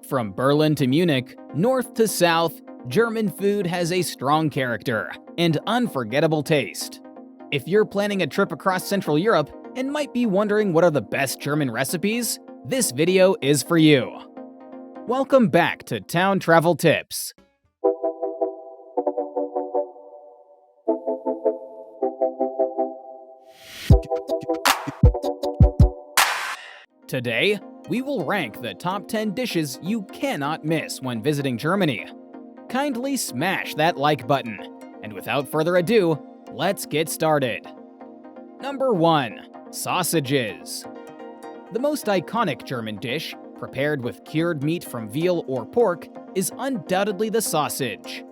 From Berlin to Munich, north to south, German food has a strong character and unforgettable taste. If you're planning a trip across Central Europe and might be wondering what are the best German recipes, this video is for you. Welcome back to Town Travel Tips. Today, we will rank the top 10 dishes you cannot miss when visiting Germany. Kindly smash that like button, and without further ado, let's get started. Number 1. Sausages. The most iconic German dish, prepared with cured meat from veal or pork, is undoubtedly the sausage.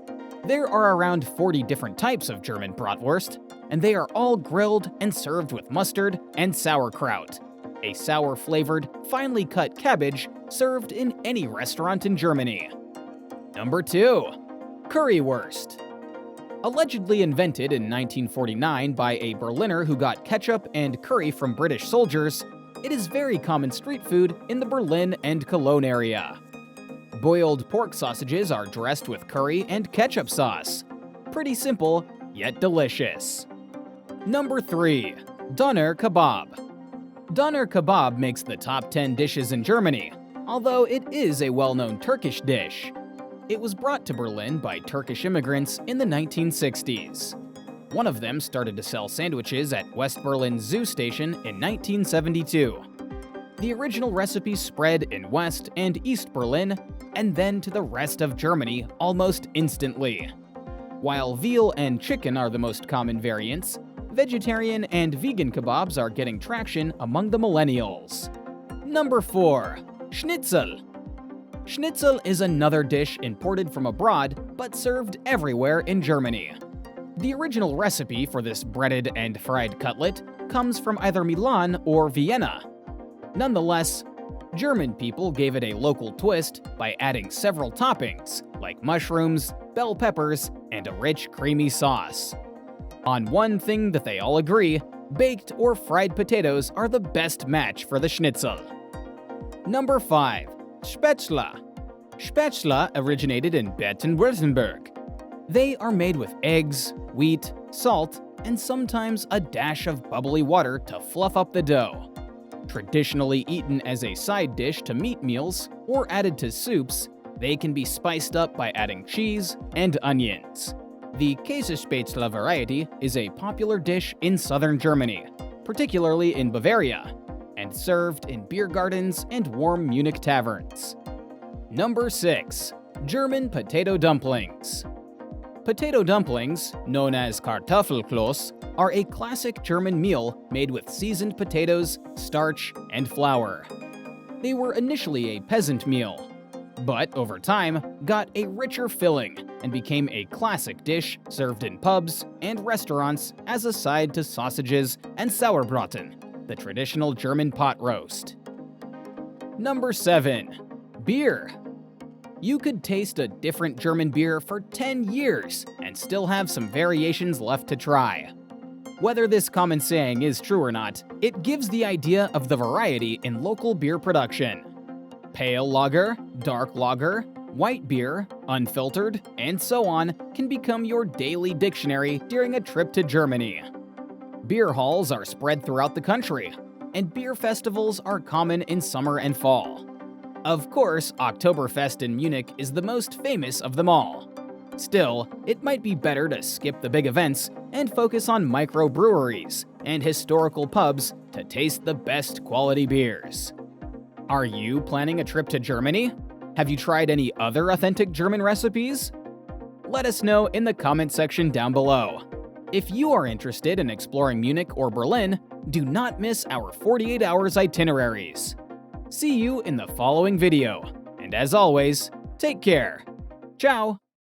There are around 40 different types of German bratwurst, and they are all grilled and served with mustard and sauerkraut, a sour-flavored, finely cut cabbage served in any restaurant in Germany. Number 2. Currywurst. Allegedly invented in 1949 by a Berliner who got ketchup and curry from British soldiers, it is very common street food in the Berlin and Cologne area. Boiled pork sausages are dressed with curry and ketchup sauce. Pretty simple, yet delicious. Number 3. Döner Kebab. Döner Kebab makes the top 10 dishes in Germany, although it is a well-known Turkish dish. It was brought to Berlin by Turkish immigrants in the 1960s. One of them started to sell sandwiches at West Berlin Zoo Station in 1972. The original recipe spread in West and East Berlin, and then to the rest of Germany almost instantly. While veal and chicken are the most common variants, vegetarian and vegan kebabs are getting traction among the millennials. Number 4. Schnitzel. Schnitzel is another dish imported from abroad, but served everywhere in Germany. The original recipe for this breaded and fried cutlet comes from either Milan or Vienna. Nonetheless, German people gave it a local twist by adding several toppings, like mushrooms, bell peppers, and a rich, creamy sauce. On one thing that they all agree, baked or fried potatoes are the best match for the schnitzel. Number 5. Spätzle. Spätzle originated in Baden-Württemberg. They are made with eggs, wheat, salt, and sometimes a dash of bubbly water to fluff up the dough. Traditionally eaten as a side dish to meat meals or added to soups, they can be spiced up by adding cheese and onions. The Käsespätzle variety is a popular dish in southern Germany, particularly in Bavaria, and served in beer gardens and warm Munich taverns. Number 6. German potato dumplings. Potato dumplings, known as Kartoffelkloß, are a classic German meal made with seasoned potatoes, starch, and flour. They were initially a peasant meal, but over time got a richer filling and became a classic dish served in pubs and restaurants as a side to sausages and Sauerbraten, the traditional German pot roast. Number 7. Beer. You could taste a different German beer for 10 years and still have some variations left to try. Whether this common saying is true or not, it gives the idea of the variety in local beer production. Pale lager, dark lager, white beer, unfiltered, and so on can become your daily dictionary during a trip to Germany. Beer halls are spread throughout the country, and beer festivals are common in summer and fall. Of course, Oktoberfest in Munich is the most famous of them all. Still, it might be better to skip the big events and focus on microbreweries and historical pubs to taste the best quality beers. Are you planning a trip to Germany? Have you tried any other authentic German recipes? Let us know in the comment section down below. If you are interested in exploring Munich or Berlin, do not miss our 48 hours itineraries. See you in the following video, and as always, take care. Ciao!